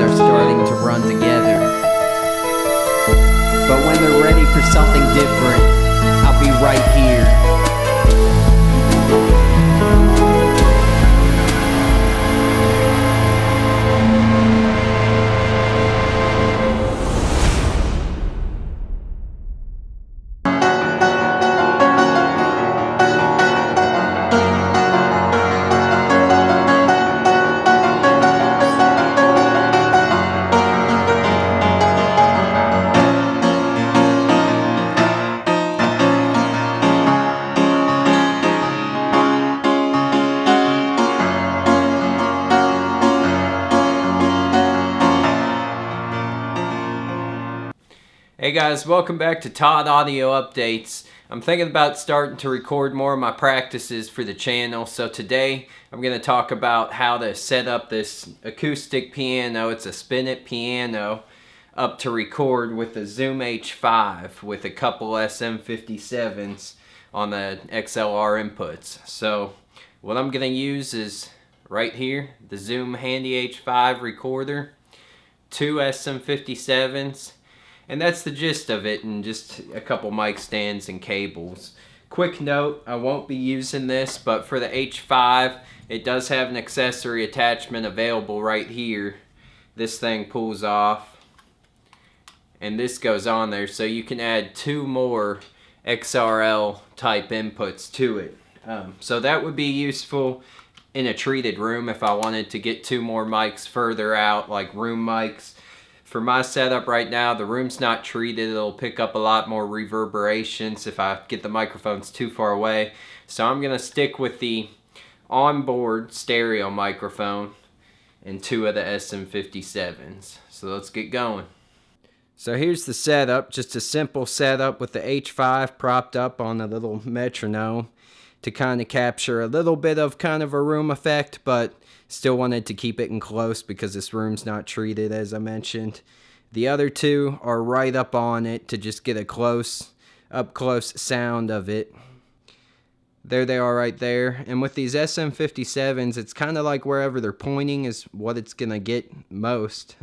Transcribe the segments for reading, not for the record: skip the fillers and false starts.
are starting to run together. But when they're ready for something different, I'll be right here. Hey guys, welcome back to Todd Audio Updates. I'm thinking about starting to record more of my practices for the channel, so today I'm going to talk about how to set up this acoustic piano. It's a Spinet piano up to record with a Zoom H5 with a couple SM57s on the XLR inputs. So what I'm going to use is right here, the Zoom Handy H5 recorder, two SM57s, and that's the gist of it, and just a couple mic stands and cables. Quick note, I won't be using this, but for the H5, it does have an accessory attachment available right here. This thing pulls off, and this goes on there, so you can add two more XRL type inputs to it. So that would be useful in a treated room if I wanted to get two more mics further out, like room mics. For my setup right now, the room's not treated. It'll pick up a lot more reverberations if I get the microphones too far away. So I'm going to stick with the onboard stereo microphone and two of the SM57s. So let's get going. So here's the setup, just a simple setup with the H5 propped up on a little metronome to kind of capture a little bit of kind of a room effect, but still wanted to keep it in close because this room's not treated, as I mentioned. The other two are right up on it to just get a up close sound of it. There they are right there. And with these SM57s, it's kind of like wherever they're pointing is what it's going to get most.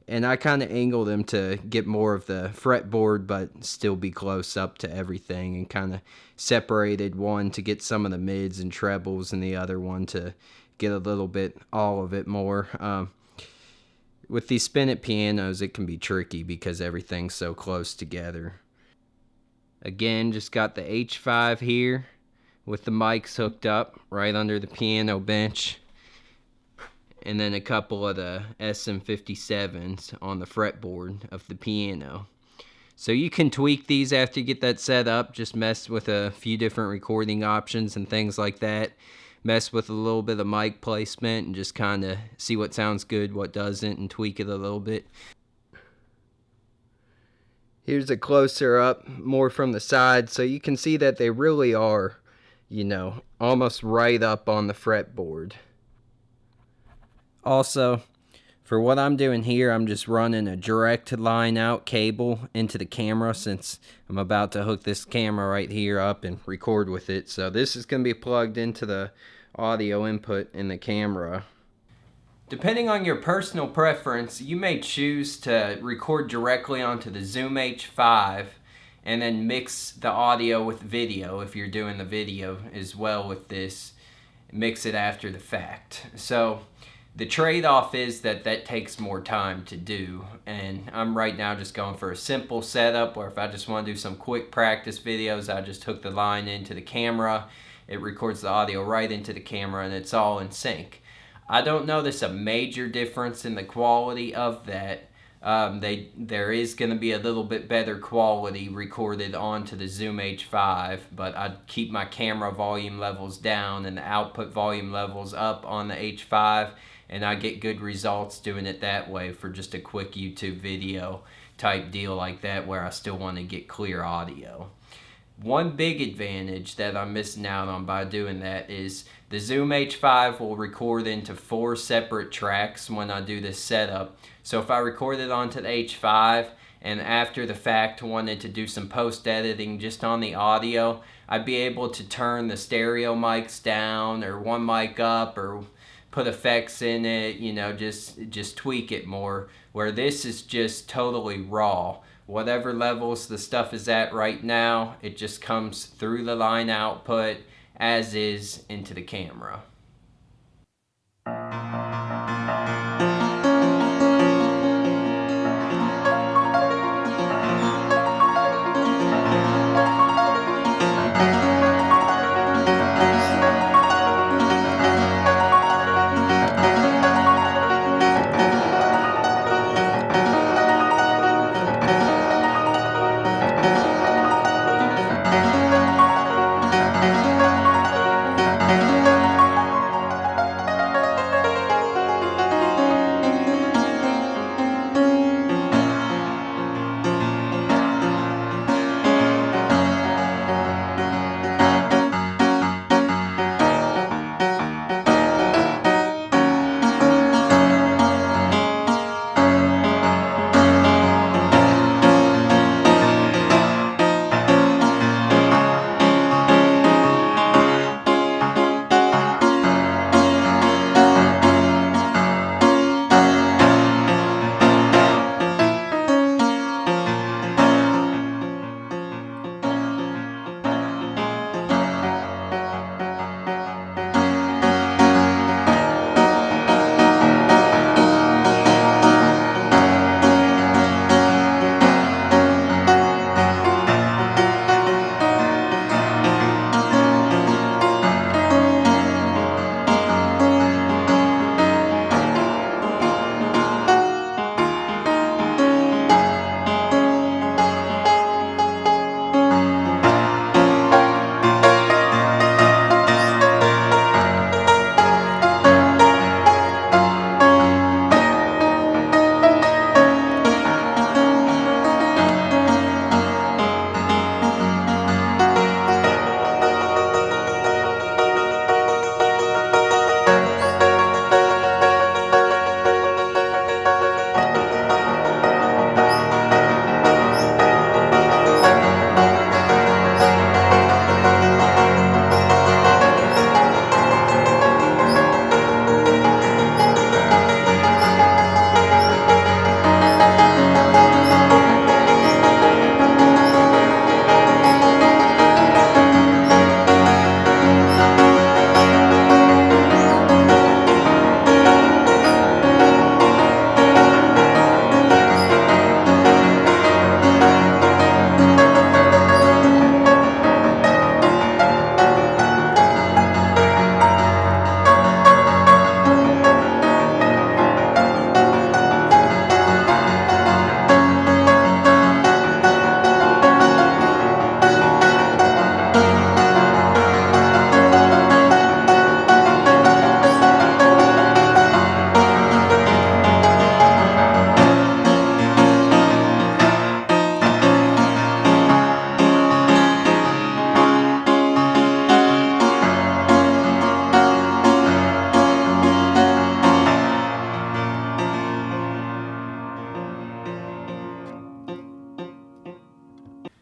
And I kind of angle them to get more of the fretboard, but still be close up to everything, and kind of separated one to get some of the mids and trebles, and the other one to get a little bit, all of it more. With these Spinet pianos, it can be tricky because everything's so close together. Again, just got the H5 here with the mics hooked up right under the piano bench, and then a couple of the SM57s on the fretboard of the piano. So you can tweak these after you get that set up, just mess with a few different recording options and things like that. Mess with a little bit of mic placement and just kind of see what sounds good, what doesn't, and tweak it a little bit. Here's a closer up, more from the side, so you can see that they really are, almost right up on the fretboard. Also, for what I'm doing here, I'm just running a direct line out cable into the camera, since I'm about to hook this camera right here up and record with it. So this is going to be plugged into the audio input in the camera. Depending on your personal preference, you may choose to record directly onto the Zoom H5 and then mix the audio with video if you're doing the video as well with this. Mix it after the fact. So the trade-off is that takes more time to do, and I'm right now just going for a simple setup where if I just want to do some quick practice videos, I just hook the line into the camera, it records the audio right into the camera, and it's all in sync. I don't notice a major difference in the quality of that. There is going to be a little bit better quality recorded onto the Zoom H5, but I keep my camera volume levels down and the output volume levels up on the H5, and I get good results doing it that way for just a quick YouTube video type deal like that where I still want to get clear audio. One big advantage that I'm missing out on by doing that is the Zoom H5 will record into 4 separate tracks when I do this setup. So if I record it onto the H5 and after the fact wanted to do some post-editing just on the audio, I'd be able to turn the stereo mics down or one mic up or put effects in it, you know, just tweak it more. Where this is just totally raw. Whatever levels the stuff is at right now, it just comes through the line output as is into the camera.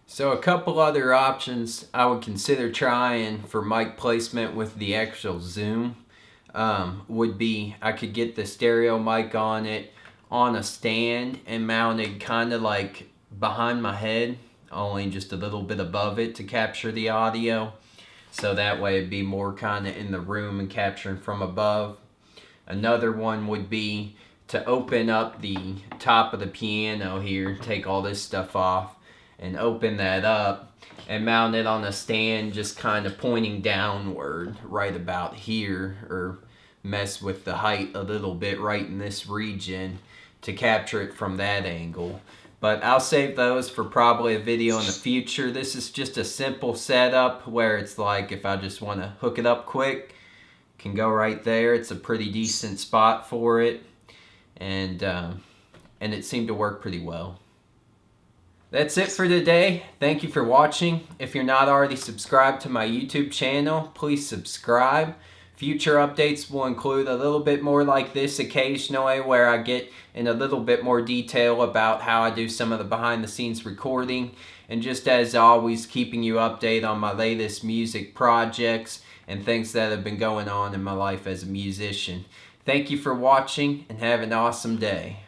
So a couple other options I would consider trying for mic placement with the actual zoom would be I could get the stereo mic on it on a stand and mounted kind of like behind my head, only just a little bit above it to capture the audio. So that way it'd be more kind of in the room and capturing from above. Another one would be to open up the top of the piano here, take all this stuff off, and open that up and mount it on a stand just kind of pointing downward right about here, or mess with the height a little bit right in this region to capture it from that angle. But I'll save those for probably a video in the future. This is just a simple setup where it's like if I just want to hook it up quick, can go right there. It's a pretty decent spot for it, and it seemed to work pretty well. That's it for today. Thank you for watching. If you're not already subscribed to my YouTube channel, please subscribe. Future updates will include a little bit more like this occasionally, where I get in a little bit more detail about how I do some of the behind the scenes recording, and just as always, keeping you updated on my latest music projects and things that have been going on in my life as a musician. Thank you for watching and have an awesome day.